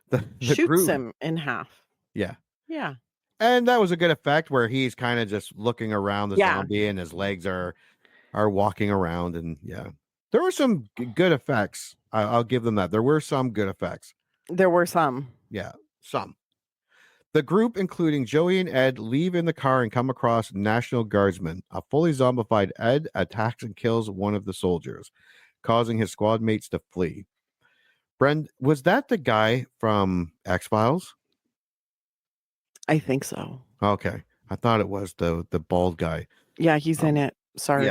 The shoots him in half. Yeah. Yeah. And that was a good effect where he's kind of just looking around the zombie and his legs are walking around. And there were some good effects. I'll give them that. There were some good effects. There were some. Yeah, some. The group, including Joey and Ed, leave in the car and come across National Guardsmen. A fully zombified Ed attacks and kills one of the soldiers, causing his squad mates to flee. Was that the guy from X-Files? I think so. Okay. I thought it was the bald guy. Yeah, he's in it. Sarge.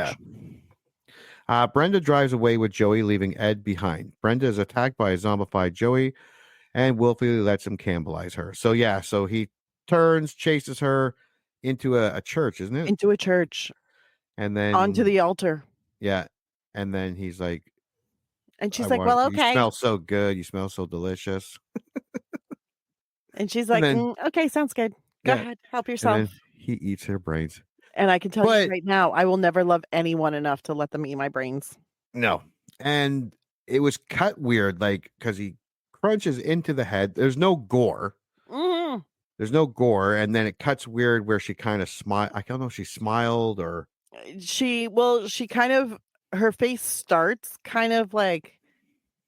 Yeah. Brenda drives away with Joey, leaving Ed behind. Brenda is attacked by a zombified Joey and willfully lets him cannibalize her. So he turns, chases her into a church, isn't it? Into a church. And then onto the altar. Yeah. And then he's like, and she's like, well, okay. You smell so good. You smell so delicious. And she's like, okay, sounds good. Go ahead. Help yourself. And then he eats her brains. And I can tell you right now, I will never love anyone enough to let them eat my brains. No. And it was cut weird, like, because he crunches into the head. There's no gore. Mm-hmm. There's no gore. And then it cuts weird where she kind of smiled. I don't know if she smiled or. She kind of, her face starts kind of like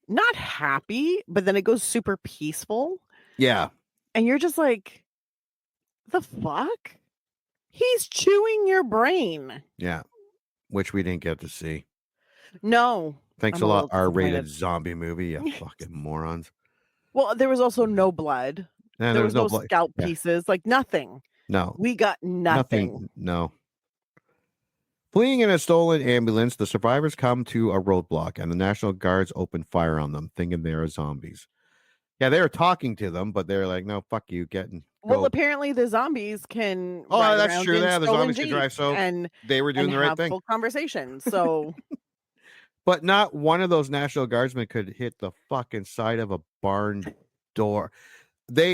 not happy, but then it goes super peaceful. Yeah. And you're just like, the fuck? He's chewing your brain. Yeah. Which we didn't get to see. No. Thanks a lot, R-rated zombie movie. You fucking morons. Well, there was also no blood. Yeah, there was no scalp pieces. Like nothing. No. We got nothing. No. Fleeing in a stolen ambulance, the survivors come to a roadblock and the National Guards open fire on them, thinking they are zombies. Yeah, they were talking to them, but they're like, no, fuck you, Well, apparently the zombies can. Oh, that's true. Yeah, the zombies can drive. So and they were doing the right thing. Full conversation. So, but not one of those National Guardsmen could hit the fucking side of a barn door.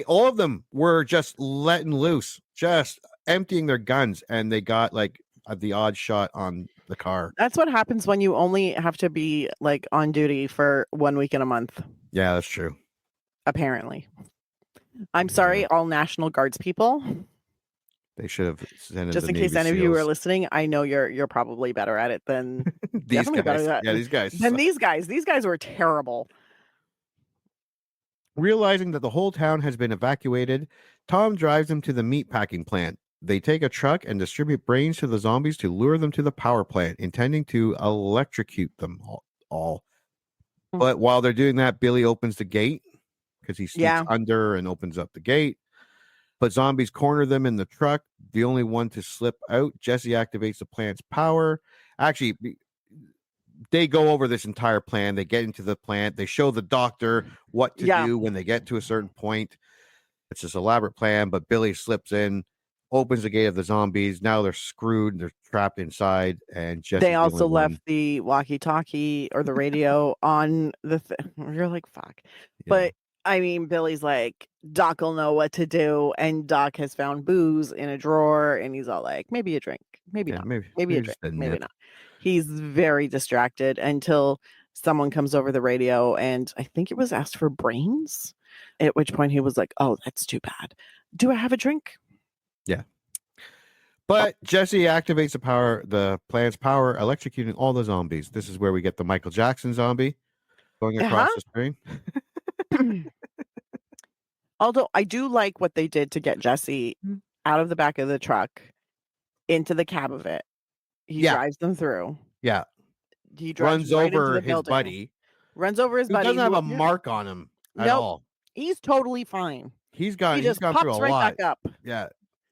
All of them were just letting loose, just emptying their guns, and they got like the odd shot on the car. That's what happens when you only have to be like on duty for 1 week in a month. Yeah, that's true. Apparently. I'm sorry, all National Guards people. They should have sent just in case any of you are listening. I know you're probably better at it than these guys. Yeah, these guys. Than these guys. These guys were terrible. Realizing that the whole town has been evacuated, Tom drives them to the meatpacking plant. They take a truck and distribute brains to the zombies to lure them to the power plant, intending to electrocute them all. But while they're doing that, Billy opens the gate because he sneaks under and opens up the gate. But zombies corner them in the truck. The only one to slip out, Jesse activates the plant's power. Actually, they go over this entire plan. They get into the plant. They show the doctor what to do when they get to a certain point. It's this elaborate plan, but Billy slips in, opens the gate of the zombies. Now they're screwed. They're trapped inside. And Jesse. They also left the walkie-talkie or the radio on the You're like, fuck. Yeah. But I mean, Billy's like, Doc will know what to do. And Doc has found booze in a drawer. And he's all like, maybe a drink. Maybe not. Maybe a drink. Maybe not. He's very distracted until someone comes over the radio. And I think it was asked for brains. At which point he was like, oh, that's too bad. Do I have a drink? Yeah. But Jesse activates the plant's power, electrocuting all the zombies. This is where we get the Michael Jackson zombie going across the screen. Although I do like what they did to get Jesse out of the back of the truck into the cab of it. He drives them through. Yeah. He drives runs over his buddy. Runs over his buddy. He doesn't have a mark on him at all. He's totally fine. He's gone through a lot. Back up. Yeah.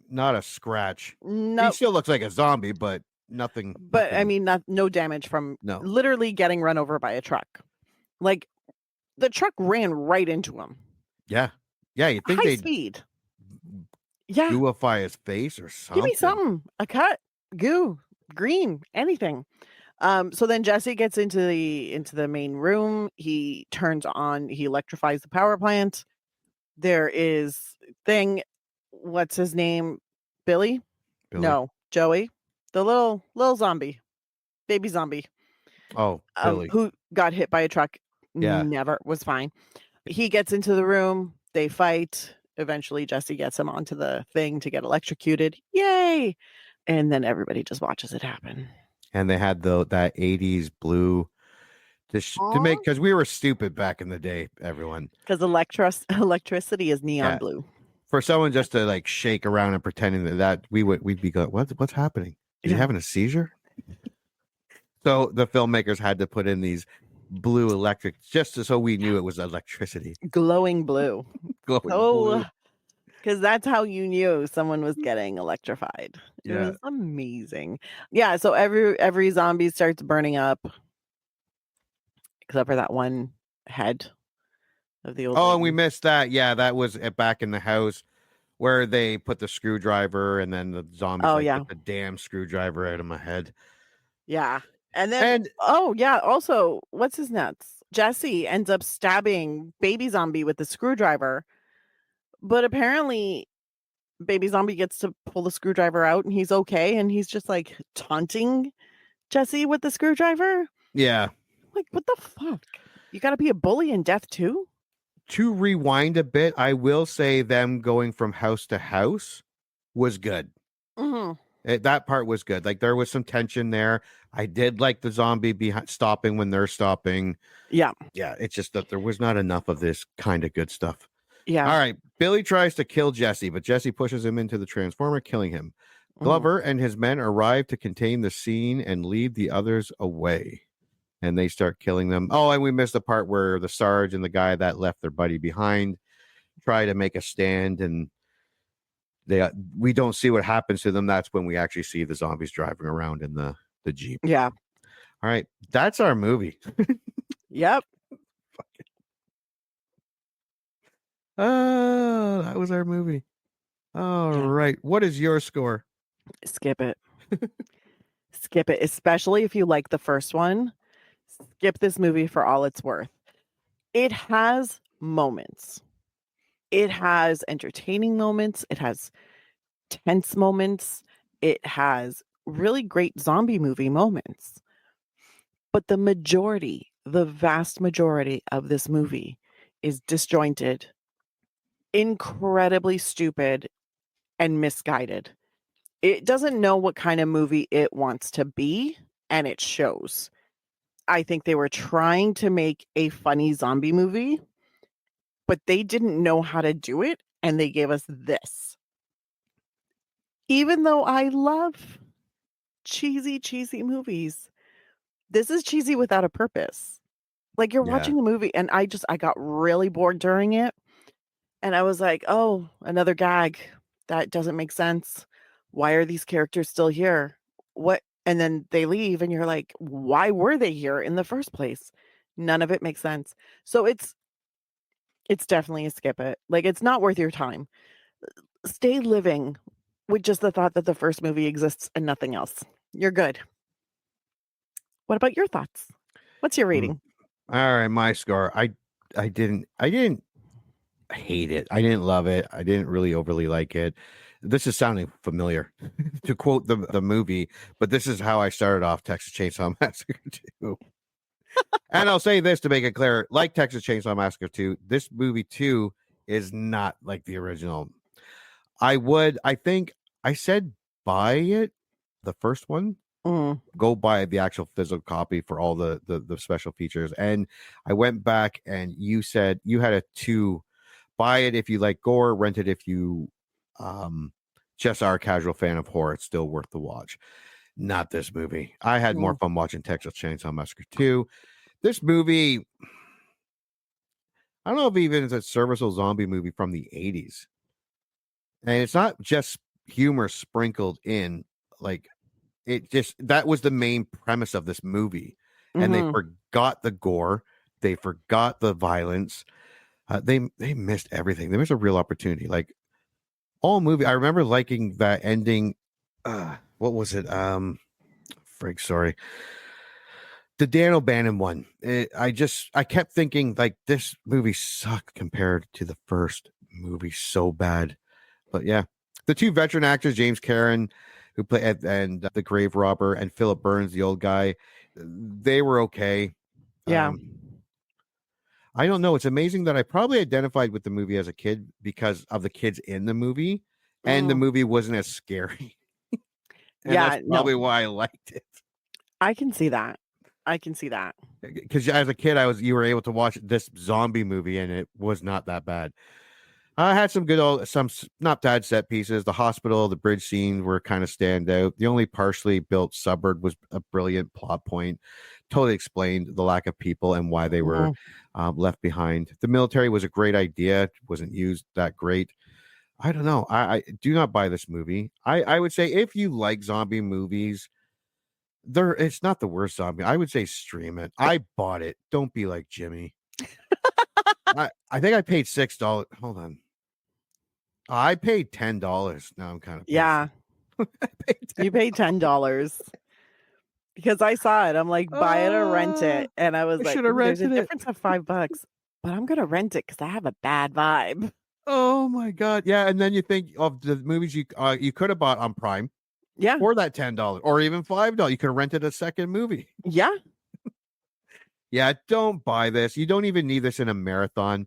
Not a scratch. No. He still looks like a zombie, but nothing. But I mean, no damage from literally getting run over by a truck. Like the truck ran right into him. Yeah. Yeah. You think high speed. Yeah. Gooify his face or something. Give me something. A cut. Goo. Green. Anything. So then Jesse gets into the main room. He electrifies the power plant. There is what's his name? Billy? No, Joey. The little zombie. Baby zombie. Oh, Billy. Who got hit by a truck. Yeah. Never was fine. He gets into the room. They fight. Eventually Jesse gets him onto the thing to get electrocuted. Yay! And then everybody just watches it happen. And they had that 80s blue to make, because we were stupid back in the day, everyone. Because electricity is neon blue. For someone just to like shake around and pretending that we'd be going, what's happening? Is he having a seizure? So the filmmakers had to put in these blue electric just so we knew it was electricity. Glowing blue. Blue. Because that's how you knew someone was getting electrified. It was amazing. Yeah, so every zombie starts burning up. Except for that one head of the old lady. And we missed that. Yeah, that was back in the house where they put the screwdriver and then the zombies put the damn screwdriver out of my head. Yeah. And then also, what's his nuts? Jesse ends up stabbing baby zombie with the screwdriver. But apparently baby zombie gets to pull the screwdriver out and he's okay. And he's just like taunting Jesse with the screwdriver. Yeah. Like, what the fuck? You got to be a bully in death too? To rewind a bit, I will say them going from house to house was good. Mm-hmm. That part was good. Like, there was some tension there. I did like the zombie stopping when they're stopping. Yeah. Yeah, it's just that there was not enough of this kind of good stuff. Yeah. All right. Billy tries to kill Jesse, but Jesse pushes him into the transformer, killing him. Glover and his men arrive to contain the scene and lead the others away. And they start killing them. Oh, and we missed the part where the Sarge and the guy that left their buddy behind try to make a stand, and we don't see what happens to them. That's when we actually see the zombies driving around in the Jeep. Yeah. All right. That's our movie. Yep. Oh, that was our movie. All right. What is your score? Skip it. Skip it, especially if you like the first one. Skip this movie for all it's worth. It has moments. It has entertaining moments. It has tense moments. It has really great zombie movie moments. But the vast majority of this movie is disjointed, incredibly stupid, and misguided. It doesn't know what kind of movie it wants to be, and it shows. I think they were trying to make a funny zombie movie, but they didn't know how to do it, and they gave us this. Even though I love cheesy movies, this is cheesy without a purpose. Like, you're watching the movie, and I got really bored during it, and I was like, "Oh, another gag. That doesn't make sense. Why are these characters still here? What?" And then they leave, and you're like, "Why were they here in the first place?" None of it makes sense. So it's definitely a skip it. Like, it's not worth your time. Stay living with just the thought that the first movie exists and nothing else. You're good. What about your thoughts? What's your rating? All right, my score. I didn't hate it. I didn't love it. I didn't really overly like it. This is sounding familiar to quote the movie, but this is how I started off Texas Chainsaw Massacre 2. And I'll say this to make it clear, like Texas Chainsaw Massacre 2, this movie 2 is not like the original. I think I said buy it, the first one. Go buy the actual physical copy for all the special features. And I went back and you said you had a 2. Buy it if you like gore, rent it if you just are a casual fan of horror. It's still worth the watch. Not this movie. I had more fun watching Texas Chainsaw Massacre 2. This movie, I don't know if even it's a serviceable zombie movie from the 80s. And it's not just humor sprinkled in, like that was the main premise of this movie. And they forgot the gore, they forgot the violence. They missed everything. They missed a real opportunity. Like all movie, I remember liking that ending. What was it? Sorry. The Dan O'Bannon one. I kept thinking like this movie sucked compared to the first movie so bad. But yeah, the 2 veteran actors, James Karen, who played and the grave robber, and Philip Burns, the old guy, they were okay. Yeah. I don't know. It's amazing that I probably identified with the movie as a kid because of the kids in the movie, and the movie wasn't as scary. That's probably why I liked it. I can see that. Because as a kid, you were able to watch this zombie movie, and it was not that bad. I had some not bad set pieces. The hospital, the bridge scene were kind of stand out. The only partially built suburb was a brilliant plot point. Totally explained the lack of people and why they were left behind. The military was a great idea. It wasn't used that great. I don't know. I do not buy this movie. I would say if you like zombie movies, it's not the worst zombie. I would say stream it. I bought it. Don't be like Jimmy. I think I paid $6. Hold on. I paid $10. Now I'm kind of yeah. You paid $10 because I saw it. I'm like, buy it or rent it, and I was like, there's a difference of $5, but I'm gonna rent it because I have a bad vibe. Oh my god, yeah. And then you think of the movies you could have bought on Prime, for that $10 or even $5. You could have rented a second movie. Yeah. Yeah, don't buy this. You don't even need this in a marathon.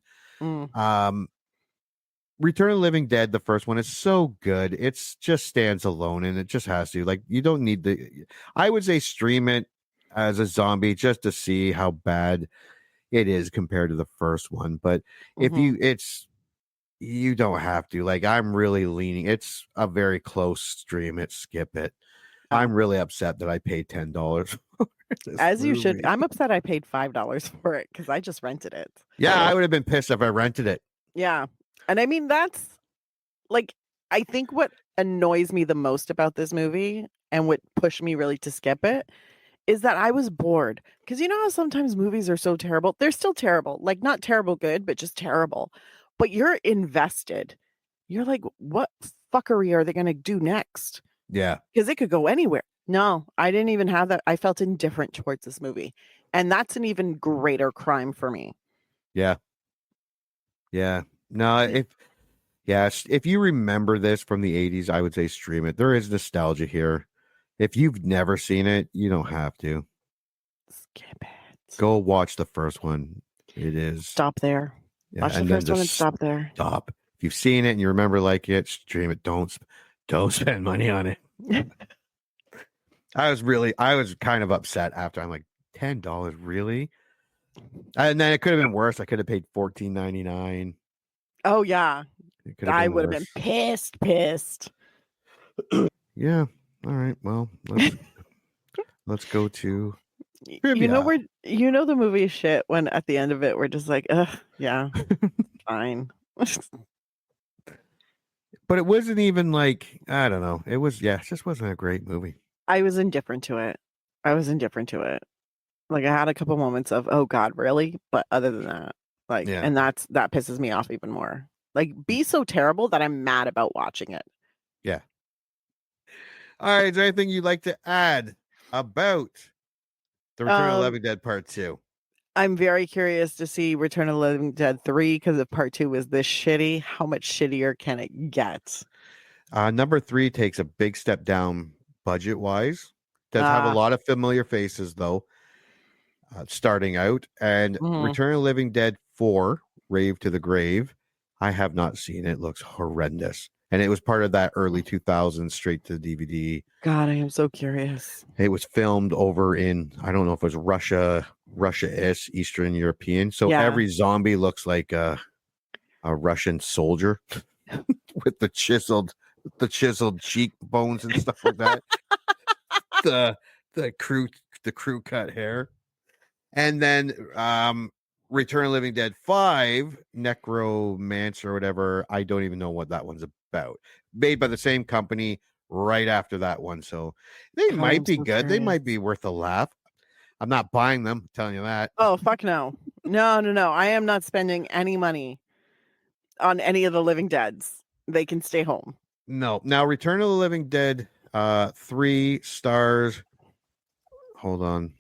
Return of the Living Dead, the first one, is so good. It's just stands alone, and it just has to. Like, you don't need I would say stream it as a zombie just to see how bad it is compared to the first one. But if you don't have to. Like, I'm really leaning. It's a very close stream it, skip it. I'm really upset that I paid $10. As you should. I'm upset I paid $5 for it because I just rented it. Yeah, I would have been pissed if I rented it. Yeah. And I mean, that's like, I think what annoys me the most about this movie and what pushed me really to skip it is that I was bored. Because you know how sometimes movies are so terrible? They're still terrible. Like, not terrible good, but just terrible. But you're invested. You're like, what fuckery are they going to do next? Yeah. Because it could go anywhere. No, I didn't even have that. I felt indifferent towards this movie. And that's an even greater crime for me. Yeah. Yeah. No, if you remember this from the 80s, I would say stream it. There is nostalgia here. If you've never seen it, you don't have to. Skip it. Go watch the first one. It is. Stop there. Yeah, watch the first one and stop there. Stop. If you've seen it and you remember liking it, stream it. Don't spend money on it. I was kind of upset after. I'm like, $10, really? And then it could have been worse. I could have paid $14.99. Oh yeah, I would have been worse. pissed. Yeah. All right. Well, let's go to trivia. You know the movie is shit when at the end of it we're just like, yeah, fine. But it wasn't even like, I don't know. It just wasn't a great movie. I was indifferent to it. Like I had a couple moments of, oh God, really? But other than that, and that pisses me off even more. Like, be so terrible that I'm mad about watching it. Yeah. All right. Is there anything you'd like to add about The Return of the Living Dead Part 2? I'm very curious to see Return of the Living Dead 3 because if Part 2 was this shitty, how much shittier can it get? Number 3 takes a big step down budget-wise. Does have a lot of familiar faces, though, starting out. And Return of the Living Dead 4, Rave to the Grave, I have not seen it. It looks horrendous. And it was part of that early 2000s straight to DVD. God, I am so curious. It was filmed over in, I don't know if it was Russia-ish, Eastern European. So every zombie looks like a Russian soldier with the chiseled cheekbones and stuff like that. the crew cut hair. And then Return of the Living Dead 5, Necromancer or whatever. I don't even know what that one's about. Made by the same company right after that one. So they might be good. They might be worth a laugh. I'm not buying them, I'm telling you that. Oh, fuck no. No. I am not spending any money on any of the Living Deads. They can stay home. No. Now, Return of the Living Dead, 3 stars. Hold on.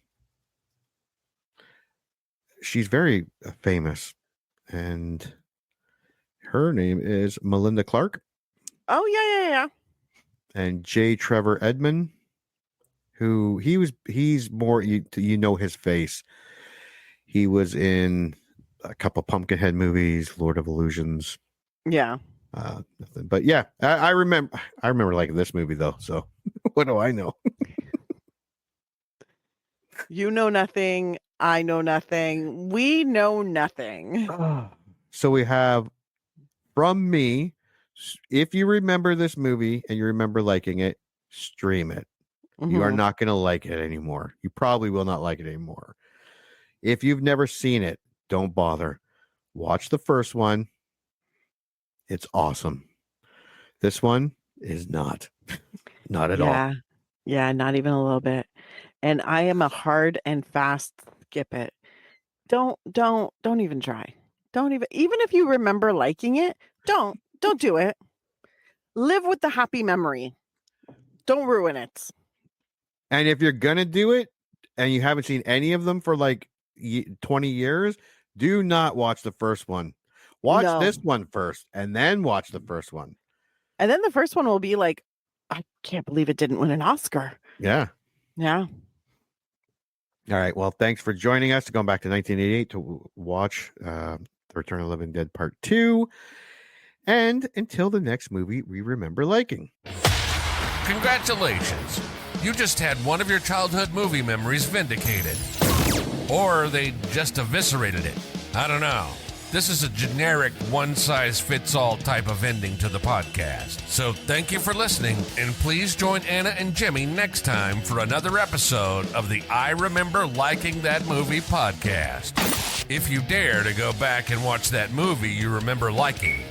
She's very famous, and her name is Melinda Clarke. Oh, yeah. And J. Trevor Edmond, who he's more, you know his face. He was in a couple Pumpkinhead movies, Lord of Illusions. Yeah. But yeah, I remember liking this movie though. So what do I know? You know nothing. I know nothing. We know nothing. So we have from me, if you remember this movie and you remember liking it, stream it. You are not going to like it anymore. You probably will not like it anymore. If you've never seen it, don't bother. Watch the first one. It's awesome. This one is not. Not at all. Yeah, not even a little bit. And I am a hard and fast skip it. Don't even try. Even if you remember liking it, don't do it. Live with the happy memory. Don't ruin it. And if you're going to do it and you haven't seen any of them for like 20 years, do not watch the first one. Watch this one first and then watch the first one. And then the first one will be like, I can't believe it didn't win an Oscar. Yeah. Yeah. All right. Well, thanks for joining us. Going back to 1988 to watch The Return of the Living Dead Part 2. And until the next movie we remember liking. Congratulations. You just had one of your childhood movie memories vindicated. Or they just eviscerated it. I don't know. This is a generic one-size-fits-all type of ending to the podcast. So thank you for listening, and please join Anna and Jimmy next time for another episode of the I Remember Liking That Movie podcast. If you dare to go back and watch that movie you remember liking,